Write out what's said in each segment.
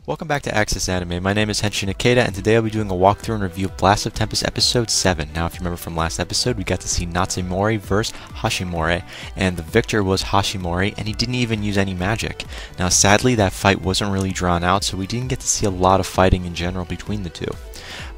Welcome back to Access Anime. My name is Henshin Ikeda, and today I'll be doing a walkthrough and review of Blast of Tempest Episode 7. Now, if you remember from last episode, we got to see Natsumori versus Hashimori, and the victor was Hashimori, and he didn't even use any magic. Now, sadly, that fight wasn't really drawn out, so we didn't get to see a lot of fighting in general between the two.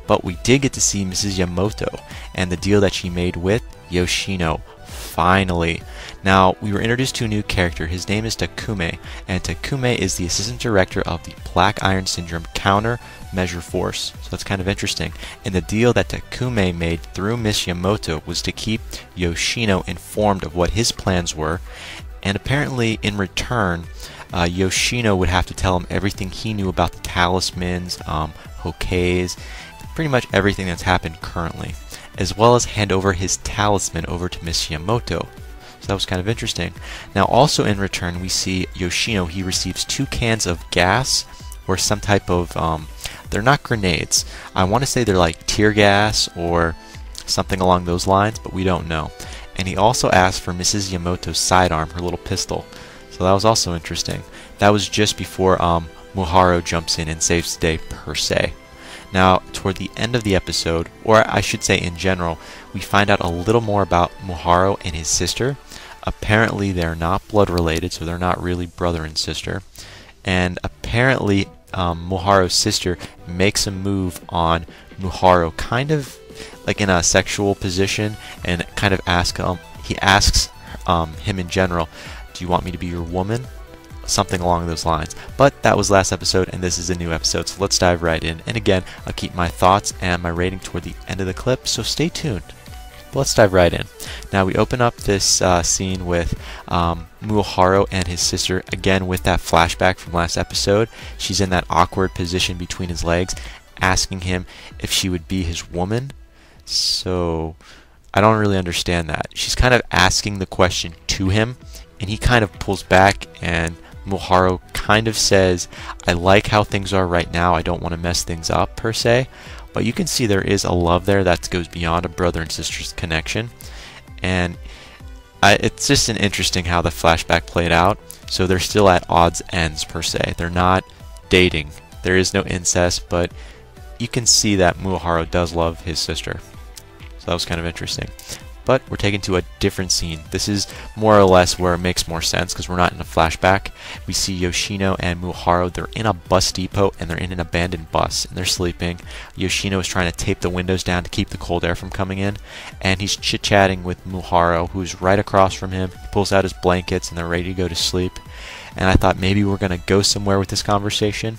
But we did get to see Mrs. Yamato, and the deal that she made with Yoshino. Finally. Now, we were introduced to a new character. His name is Takume, and Takume is the assistant director of the Black Iron Syndrome Counter Measure Force. So that's kind of interesting. And the deal that Takume made through Miss Yamato was to keep Yoshino informed of what his plans were, and apparently in return, Yoshino would have to tell him everything he knew about the talismans, hokays, pretty much everything that's happened currently, as well as hand over his talisman over to Miss Yamato. So that was kind of interesting. Now also in return we see Yoshino, he receives 2 cans of gas or some type of, they're not grenades. I want to say they're like tear gas or something along those lines, but we don't know. And he also asked for Mrs. Yamato's sidearm, her little pistol. So that was also interesting. That was just before Muharo jumps in and saves the day per se. Now, toward the end of the episode, or I should say in general, we find out a little more about Muharo and his sister. Apparently, they're not blood related, so they're not really brother and sister. And apparently, Muharo's sister makes a move on Muharo, kind of like in a sexual position, and kind of he asks him in general, "Do you want me to be your woman?" Something along those lines. But that was last episode, and this is a new episode, so let's dive right in. And again, I'll keep my thoughts and my rating toward the end of the clip, so stay tuned. But let's dive right in. Now we open up this scene with Muharo and his sister, again with that flashback from last episode. She's in that awkward position between his legs, asking him if she would be his woman. So I don't really understand that. She's kind of asking the question to him, and he kind of pulls back, and Muharo kind of says, "I like how things are right now, I don't want to mess things up per se," but you can see there is a love there that goes beyond a brother and sister's connection, and it's just an interesting how the flashback played out. So they're still at odds ends per se. They're not dating. There is no incest, but you can see that Muharo does love his sister. So that was kind of interesting. But we're taken to a different scene. This is more or less where it makes more sense because we're not in a flashback. We see Yoshino and Muharo. They're in a bus depot and they're in an abandoned bus and they're sleeping. Yoshino is trying to tape the windows down to keep the cold air from coming in, and he's chit-chatting with Muharo, who's right across from him. He pulls out his blankets and they're ready to go to sleep. And I thought maybe we're going to go somewhere with this conversation.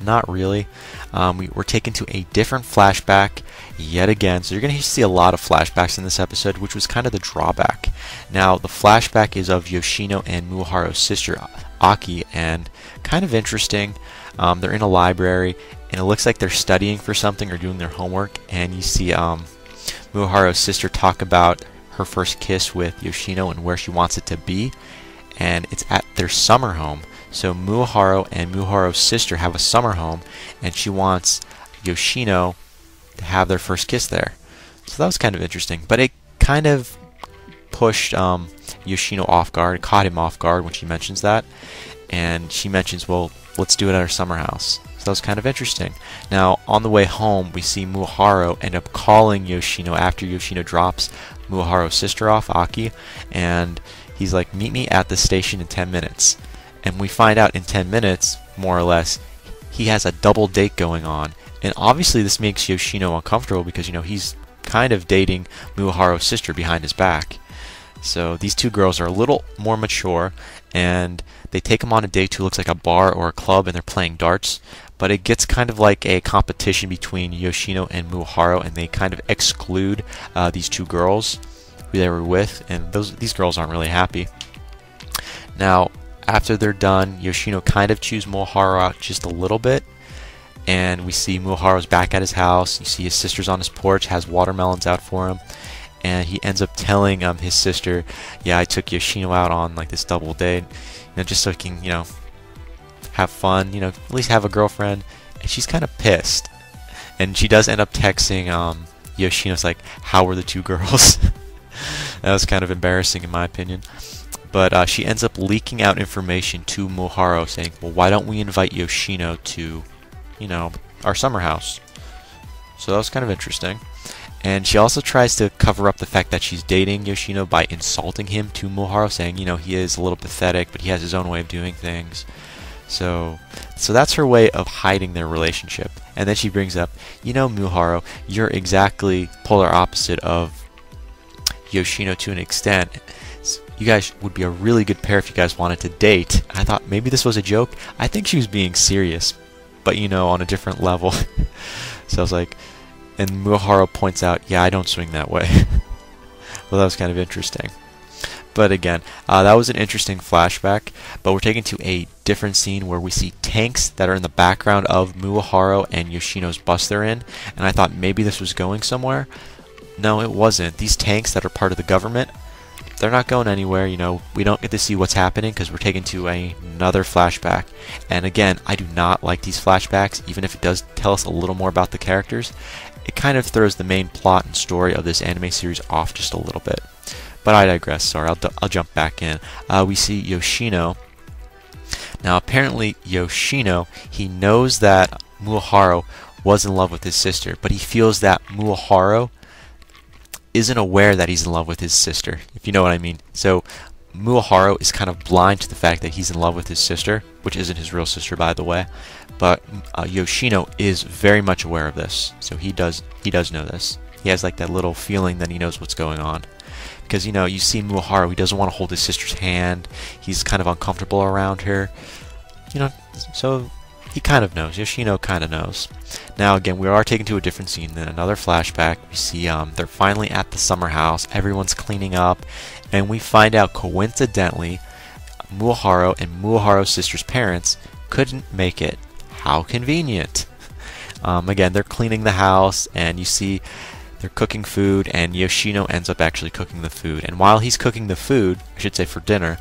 Not really. We're taken to a different flashback yet again. So you're going to see a lot of flashbacks in this episode, which was kind of the drawback. Now, the flashback is of Yoshino and Muharo's sister, Aki, and kind of interesting. They're in a library, and it looks like they're studying for something or doing their homework, and you see Muharo's sister talk about her first kiss with Yoshino and where she wants it to be, and it's at their summer home. So Muharo and Muharo's sister have a summer home, and she wants Yoshino to have their first kiss there. So that was kind of interesting, but it kind of pushed Yoshino off guard, caught him off guard when she mentions that, and she mentions, well, let's do it at our summer house. So that was kind of interesting. Now, on the way home, we see Muharo end up calling Yoshino after Yoshino drops Muharo's sister off, Aki, and he's like, "Meet me at the station in 10 minutes. And we find out in 10 minutes, more or less, he has a double date going on. And obviously this makes Yoshino uncomfortable because, you know, he's kind of dating Muharo's sister behind his back. So these two girls are a little more mature, and they take him on a date to looks like a bar or a club, and they're playing darts. But it gets kind of like a competition between Yoshino and Muharo, and they kind of exclude these two girls who they were with, and these girls aren't really happy. Now, after they're done, Yoshino kind of chews Muharo out just a little bit, and we see Muharo's back at his house. You see his sister's on his porch, has watermelons out for him, and he ends up telling his sister, "Yeah, I took Yoshino out on like this double date, you know, just so he can, you know, have fun, you know, at least have a girlfriend." And she's kind of pissed, and she does end up texting Yoshino's like, "How were the two girls?" That was kind of embarrassing in my opinion. But she ends up leaking out information to Muharo saying, well, why don't we invite Yoshino to, our summer house? So that was kind of interesting. And she also tries to cover up the fact that she's dating Yoshino by insulting him to Muharo, saying, he is a little pathetic, but he has his own way of doing things. So that's her way of hiding their relationship. And then she brings up, Muharo, you're exactly polar opposite of Yoshino to an extent. You guys would be a really good pair if you guys wanted to date. I thought maybe this was a joke. I think she was being serious, but on a different level. So I was like, and Muharo points out, yeah, I don't swing that way. Well, that was kind of interesting. But again, that was an interesting flashback. But we're taken to a different scene where we see tanks that are in the background of Muharo and Yoshino's bus they're in. And I thought maybe this was going somewhere. No, it wasn't. These tanks that are part of the government, they're not going anywhere. We don't get to see what's happening because we're taken to another flashback. And again, I do not like these flashbacks, even if it does tell us a little more about the characters. It kind of throws the main plot and story of this anime series off just a little bit. But I digress. Sorry, I'll jump back in. We see Yoshino. Now, apparently, Yoshino, he knows that Muharo was in love with his sister, but he feels that Muharo isn't aware that he's in love with his sister, if you know what I mean. So Muharo is kind of blind to the fact that he's in love with his sister, which isn't his real sister, by the way. But Yoshino is very much aware of this, so he does know this. He has like that little feeling that he knows what's going on. Because, you see Muharo, he doesn't want to hold his sister's hand. He's kind of uncomfortable around her. So he kind of knows. Yoshino kind of knows. Now, again, we are taken to a different scene. Then another flashback. We see they're finally at the summer house. Everyone's cleaning up. And we find out, coincidentally, Muharo and Muharo's sister's parents couldn't make it. How convenient. Again, they're cleaning the house, and you see they're cooking food, and Yoshino ends up actually cooking the food. And while he's cooking the food, I should say for dinner,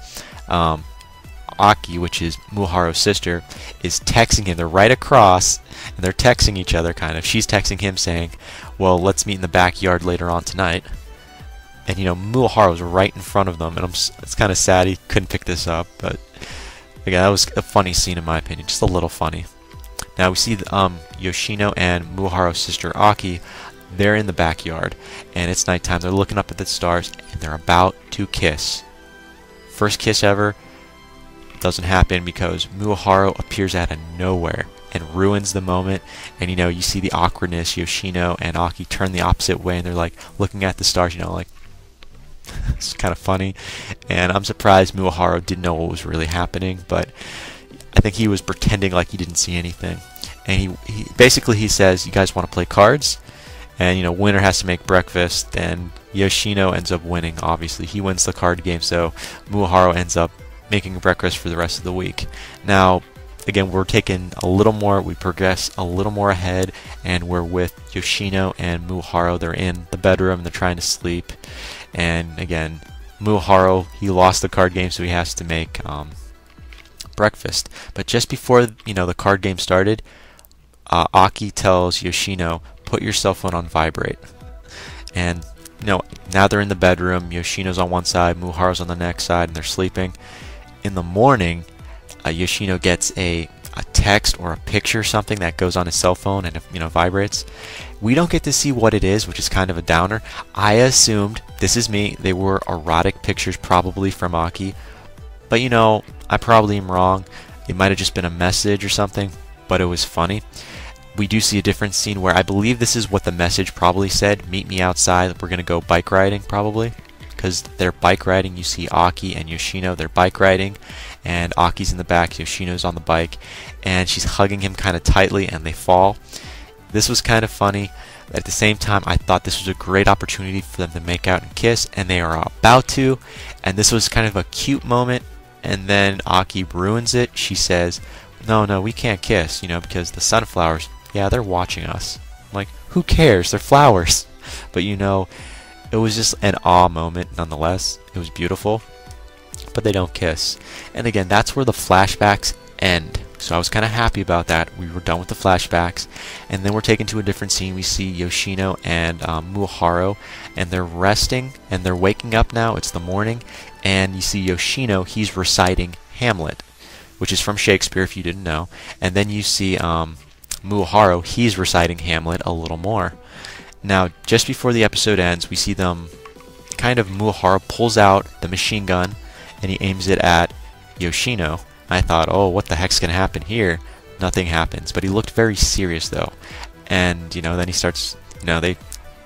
Aki, which is Muharo's sister, is texting him. They're right across, and they're texting each other, kind of. She's texting him saying, well, let's meet in the backyard later on tonight. And, Muharo's right in front of them, and it's kind of sad he couldn't pick this up. But, again, that was a funny scene in my opinion, just a little funny. Now, we see Yoshino and Muharo's sister, Aki. They're in the backyard, and it's nighttime. They're looking up at the stars, and they're about to kiss. First kiss ever. Doesn't happen because Muharo appears out of nowhere and ruins the moment. And you see the awkwardness. Yoshino and Aki turn the opposite way, and they're like looking at the stars. Like it's kind of funny. And I'm surprised Muharo didn't know what was really happening, but I think he was pretending like he didn't see anything. And he basically says, "You guys want to play cards?" And winner has to make breakfast. And Yoshino ends up winning. Obviously, he wins the card game, so Muharo ends up making breakfast for the rest of the week. Now, again, we're taking a little more. We progress a little more ahead, and we're with Yoshino and Muharo. They're in the bedroom. They're trying to sleep, and again, Muharo, he lost the card game, so he has to make breakfast. But just before the card game started, Aki tells Yoshino, put your cell phone on vibrate. And now they're in the bedroom. Yoshino's on one side, Muharo's on the next side, and they're sleeping. In the morning, Yoshino gets a text or a picture or something that goes on his cell phone and vibrates. We don't get to see what it is, which is kind of a downer. I assumed, this is me, they were erotic pictures probably from Aki. But I probably am wrong. It might have just been a message or something, but it was funny. We do see a different scene where I believe this is what the message probably said. Meet me outside. We're going to go bike riding probably. Because they're bike riding. You see Aki and Yoshino. They're bike riding. And Aki's in the back. Yoshino's on the bike. And she's hugging him kind of tightly and they fall. This was kind of funny. At the same time, I thought this was a great opportunity for them to make out and kiss. And they are about to. And this was kind of a cute moment. And then Aki ruins it. She says, no, we can't kiss. Because the sunflowers... yeah, they're watching us. I'm like, who cares? They're flowers. But it was just an awe moment nonetheless. It was beautiful. But they don't kiss. And again, that's where the flashbacks end. So I was kind of happy about that. We were done with the flashbacks, and then we're taken to a different scene. We see Yoshino and Muharu, and they're resting, and they're waking up now. It's the morning, and you see Yoshino, he's reciting Hamlet, which is from Shakespeare if you didn't know. And then you see Muharu, he's reciting Hamlet a little more. Now, just before the episode ends, we see them Muharu pulls out the machine gun, and he aims it at Yoshino. I thought, oh, what the heck's going to happen here? Nothing happens. But he looked very serious, though. And, then he starts, they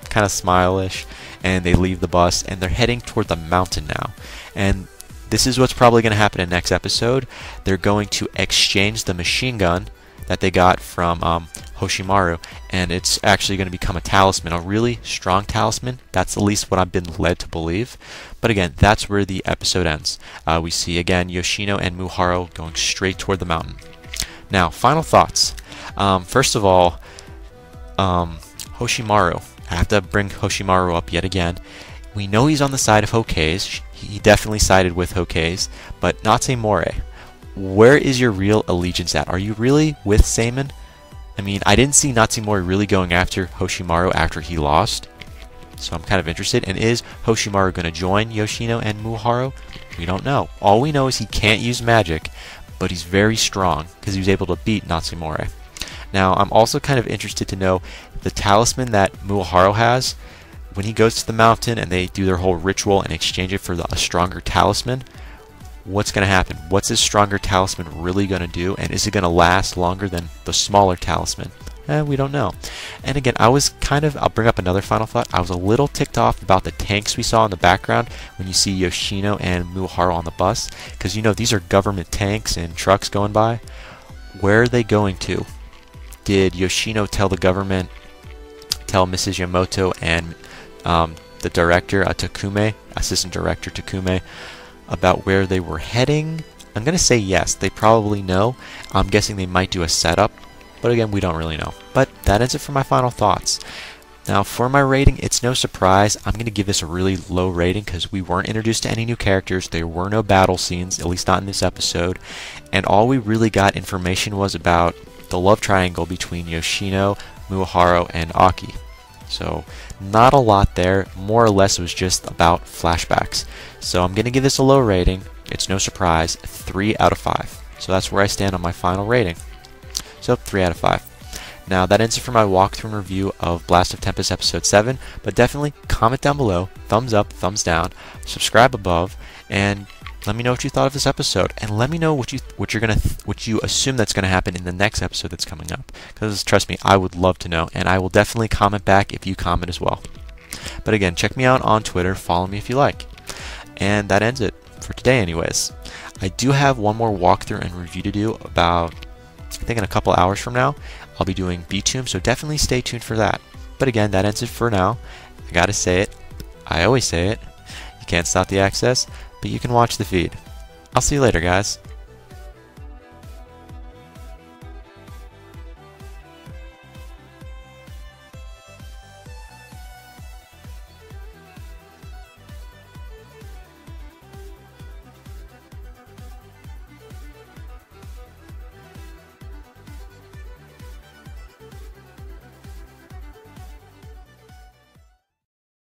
kind of smile-ish, and they leave the bus, and they're heading toward the mountain now. And this is what's probably going to happen in the next episode. They're going to exchange the machine gun that they got from Hoshimaru, and it's actually going to become a talisman, a really strong talisman. That's at least what I've been led to believe. But again, that's where the episode ends. We see again Yoshino and Muharu going straight toward the mountain. Now, final thoughts. First of all, Hoshimaru. I have to bring Hoshimaru up yet again. We know he's on the side of Hokage. He definitely sided with Hokage, but Natsume. Where is your real allegiance at? Are you really with Seimin? I mean, I didn't see Natsume really going after Hoshimaru after he lost, so I'm kind of interested. And is Hoshimaru going to join Yoshino and Muharu? We don't know. All we know is he can't use magic, but he's very strong because he was able to beat Natsume. Now, I'm also kind of interested to know the talisman that Muharu has. When he goes to the mountain and they do their whole ritual and exchange it for a stronger talisman, what's going to happen? What's this stronger talisman really going to do? And is it going to last longer than the smaller talisman? We don't know. And again, I'll bring up another final thought. I was a little ticked off about the tanks we saw in the background when you see Yoshino and Muharu on the bus. Because, these are government tanks and trucks going by. Where are they going to? Did Yoshino tell the government, tell Mrs. Yamato and the director, Takume, assistant director Takume, about where they were heading? I'm going to say yes. They probably know. I'm guessing they might do a setup, but again, we don't really know. But that ends it for my final thoughts. Now, for my rating, it's no surprise. I'm going to give this a really low rating because we weren't introduced to any new characters. There were no battle scenes, at least not in this episode. And all we really got information was about the love triangle between Yoshino, Muharu, and Aki. So, not a lot there. More or less, it was just about flashbacks. So, I'm going to give this a low rating. It's no surprise, 3 out of 5. So, that's where I stand on my final rating. So, 3 out of 5. Now, that ends it for my walkthrough and review of Blast of Tempest Episode 7. But definitely comment down below, thumbs up, thumbs down, subscribe above, and let me know what you thought of this episode, and let me know what you assume that's gonna happen in the next episode that's coming up. Because trust me, I would love to know, and I will definitely comment back if you comment as well. But again, check me out on Twitter, follow me if you like. And that ends it for today, anyways. I do have one more walkthrough and review to do about, I think, in a couple hours from now. I'll be doing B-Tomb, so definitely stay tuned for that. But again, that ends it for now. I gotta say it. I always say it. You can't stop the access, but you can watch the feed. I'll see you later, guys.